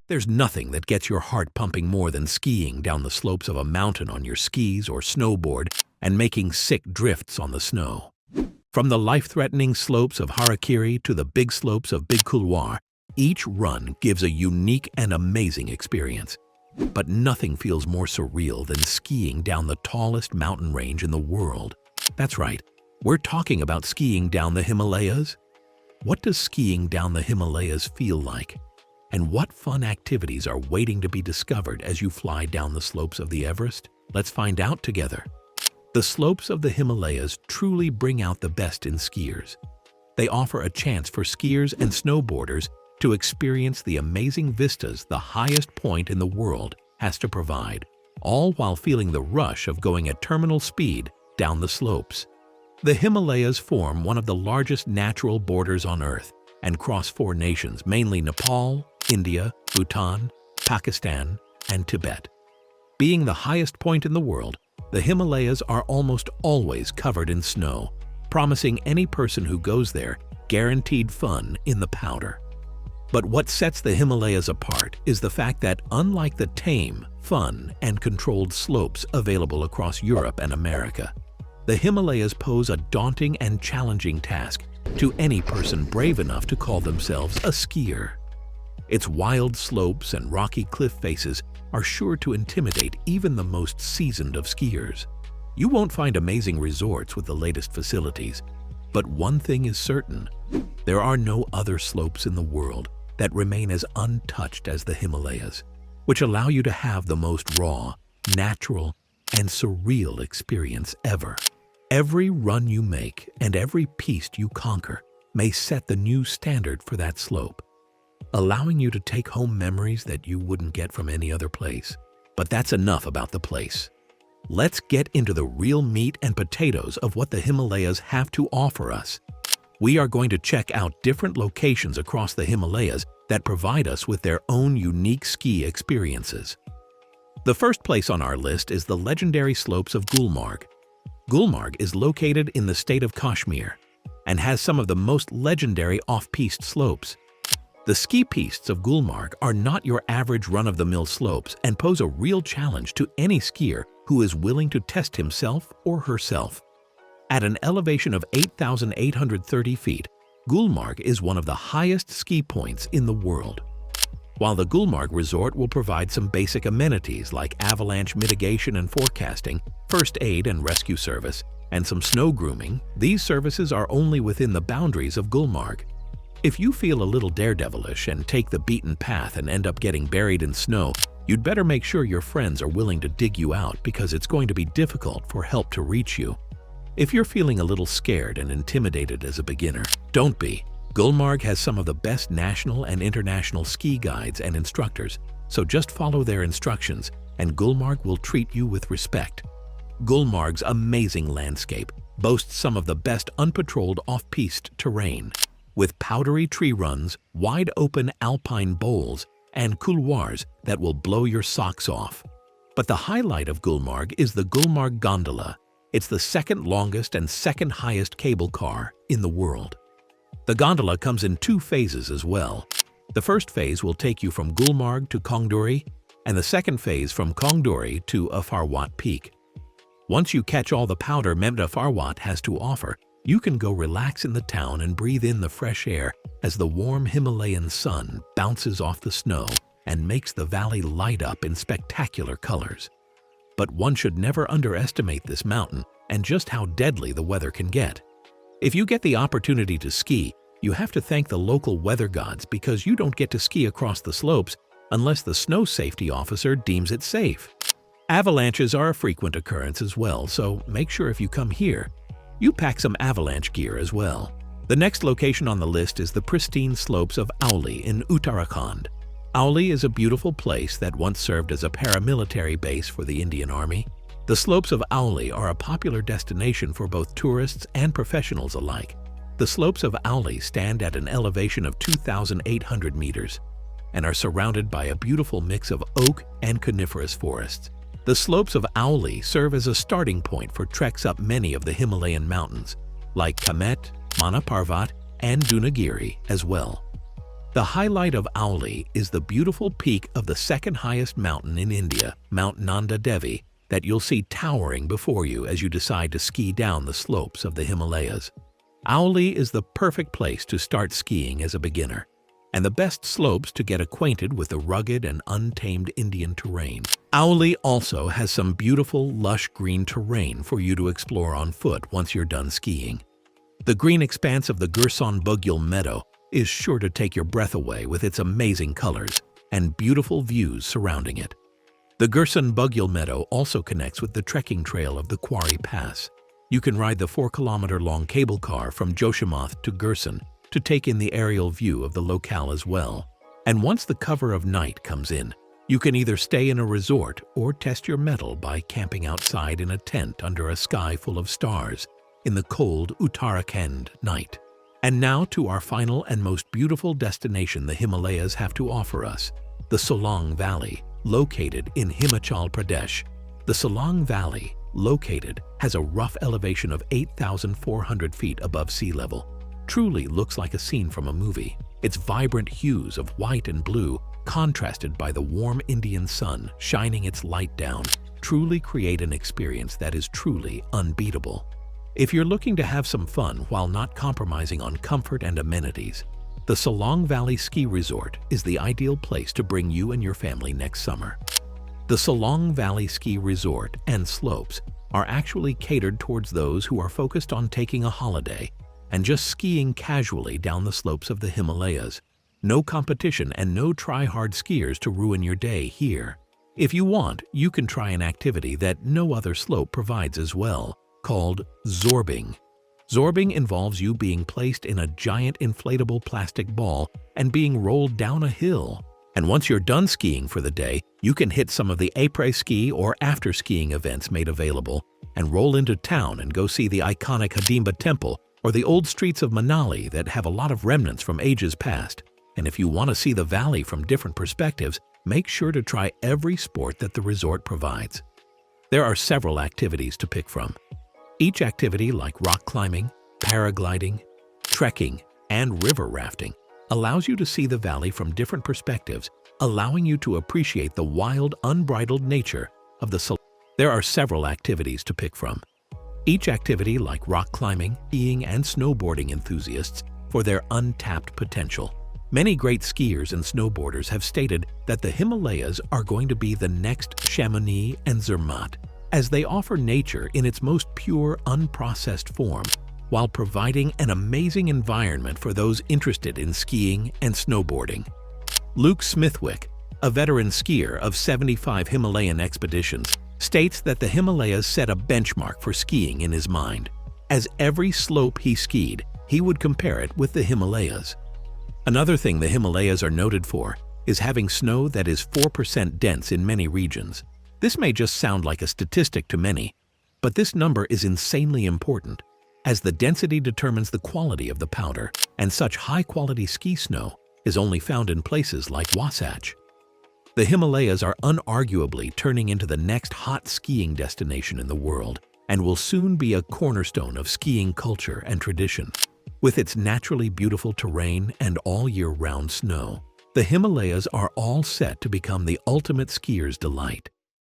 There's nothing that gets your heart pumping more than skiing down the slopes of a mountain on your skis or snowboard and making sick drifts on the snow. From the life-threatening slopes of Harakiri to the big slopes of Big Couloir, each run gives a unique and amazing experience. But nothing feels more surreal than skiing down the tallest mountain range in the world. That's right, we're talking about skiing down the Himalayas. What does skiing down the Himalayas feel like? And what fun activities are waiting to be discovered as you fly down the slopes of the Everest? Let's find out together. The slopes of the Himalayas truly bring out the best in skiers. They offer a chance for skiers and snowboarders to experience the amazing vistas the highest point in the world has to provide, all while feeling the rush of going at terminal speed down the slopes. The Himalayas form one of the largest natural borders on Earth and cross 4 nations, mainly Nepal, India, Bhutan, Pakistan, and Tibet. Being the highest point in the world, the Himalayas are almost always covered in snow, promising any person who goes there guaranteed fun in the powder. But what sets the Himalayas apart is the fact that, unlike the tame, fun, and controlled slopes available across Europe and America, the Himalayas pose a daunting and challenging task to any person brave enough to call themselves a skier. Its wild slopes and rocky cliff faces are sure to intimidate even the most seasoned of skiers. You won't find amazing resorts with the latest facilities, but one thing is certain: there are no other slopes in the world that remain as untouched as the Himalayas, which allow you to have the most raw, natural, and surreal experience ever. Every run you make and every piste you conquer may set the new standard for that slope, allowing you to take home memories that you wouldn't get from any other place. But that's enough about the place. Let's get into the real meat and potatoes of what the Himalayas have to offer us. We are going to check out different locations across the Himalayas that provide us with their own unique ski experiences. The first place on our list is the legendary slopes of Gulmarg. Gulmarg is located in the state of Kashmir and has some of the most legendary off-piste slopes. The ski pistes of Gulmarg are not your average run-of-the-mill slopes and pose a real challenge to any skier who is willing to test himself or herself. At an elevation of 8,830 feet, Gulmarg is one of the highest ski points in the world. While the Gulmarg resort will provide some basic amenities like avalanche mitigation and forecasting, first aid and rescue service, and some snow grooming, these services are only within the boundaries of Gulmarg. If you feel a little daredevilish and take the beaten path and end up getting buried in snow, you'd better make sure your friends are willing to dig you out, because it's going to be difficult for help to reach you. If you're feeling a little scared and intimidated as a beginner, don't be. Gulmarg has some of the best national and international ski guides and instructors, so just follow their instructions and Gulmarg will treat you with respect. Gulmarg's amazing landscape boasts some of the best unpatrolled off-piste terrain, with powdery tree runs, wide-open alpine bowls, and couloirs that will blow your socks off. But the highlight of Gulmarg is the Gulmarg Gondola. It's the second longest and second highest cable car in the world. The gondola comes in 2 phases as well. The first phase will take you from Gulmarg to Kongduri, and the second phase from Kongduri to Afarwat Peak. Once you catch all the powder Mehmet Afarwat has to offer, you can go relax in the town and breathe in the fresh air as the warm Himalayan sun bounces off the snow and makes the valley light up in spectacular colors. But one should never underestimate this mountain and just how deadly the weather can get. If you get the opportunity to ski, you have to thank the local weather gods, because you don't get to ski across the slopes unless the snow safety officer deems it safe. Avalanches are a frequent occurrence as well, so make sure if you come here, you pack some avalanche gear as well. The next location on the list is the pristine slopes of Auli in Uttarakhand. Auli is a beautiful place that once served as a paramilitary base for the Indian Army. The slopes of Auli are a popular destination for both tourists and professionals alike. The slopes of Auli stand at an elevation of 2,800 meters and are surrounded by a beautiful mix of oak and coniferous forests. The slopes of Auli serve as a starting point for treks up many of the Himalayan mountains, like Kamet, Mana Parvat, and Dunagiri as well. The highlight of Auli is the beautiful peak of the second highest mountain in India, Mount Nanda Devi, that you'll see towering before you as you decide to ski down the slopes of the Himalayas. Auli is the perfect place to start skiing as a beginner, and the best slopes to get acquainted with the rugged and untamed Indian terrain. Auli also has some beautiful, lush green terrain for you to explore on foot once you're done skiing. The green expanse of the Gursan Bugul Meadow is sure to take your breath away with its amazing colors and beautiful views surrounding it. The Gursan Bugul Meadow also connects with the trekking trail of the Quarry Pass. You can ride the 4-kilometer-long cable car from Joshimath to Gursan to take in the aerial view of the locale as well. And once the cover of night comes in, you can either stay in a resort or test your mettle by camping outside in a tent under a sky full of stars in the cold Uttarakhand night. And now to our final and most beautiful destination the Himalayas have to offer us, the Solang Valley, located in Himachal Pradesh. The Solang Valley, located, has a rough elevation of 8,400 feet above sea level. Truly looks like a scene from a movie. Its vibrant hues of white and blue, contrasted by the warm Indian sun shining its light down, truly create an experience that is truly unbeatable. If you're looking to have some fun while not compromising on comfort and amenities, the Solang Valley Ski Resort is the ideal place to bring you and your family next summer. The Solang Valley Ski Resort and slopes are actually catered towards those who are focused on taking a holiday and just skiing casually down the slopes of the Himalayas. No competition and no try-hard skiers to ruin your day here. If you want, you can try an activity that no other slope provides as well, called zorbing. Zorbing involves you being placed in a giant inflatable plastic ball and being rolled down a hill. And once you're done skiing for the day, you can hit some of the après-ski or after-skiing events made available and roll into town and go see the iconic Hidimba Temple or the old streets of Manali that have a lot of remnants from ages past. And if you want to see the valley from different perspectives, make sure to try every sport that the resort provides. There are several activities to pick from. Each activity, like rock climbing, paragliding, trekking, and river rafting, allows you to see the valley from different perspectives, allowing you to appreciate the wild, unbridled nature of the Solang. There are several activities to pick from. Each activity, like rock climbing, skiing, and snowboarding enthusiasts, for their untapped potential. Many great skiers and snowboarders have stated that the Himalayas are going to be the next Chamonix and Zermatt, as they offer nature in its most pure, unprocessed form, while providing an amazing environment for those interested in skiing and snowboarding. Luke Smithwick, a veteran skier of 75 Himalayan expeditions, states that the Himalayas set a benchmark for skiing in his mind. As every slope he skied, he would compare it with the Himalayas. Another thing the Himalayas are noted for is having snow that is 4% dense in many regions. This may just sound like a statistic to many, but this number is insanely important, as the density determines the quality of the powder, and such high-quality ski snow is only found in places like Wasatch. The Himalayas are unarguably turning into the next hot skiing destination in the world and will soon be a cornerstone of skiing culture and tradition. With its naturally beautiful terrain and all-year-round snow, the Himalayas are all set to become the ultimate skier's delight.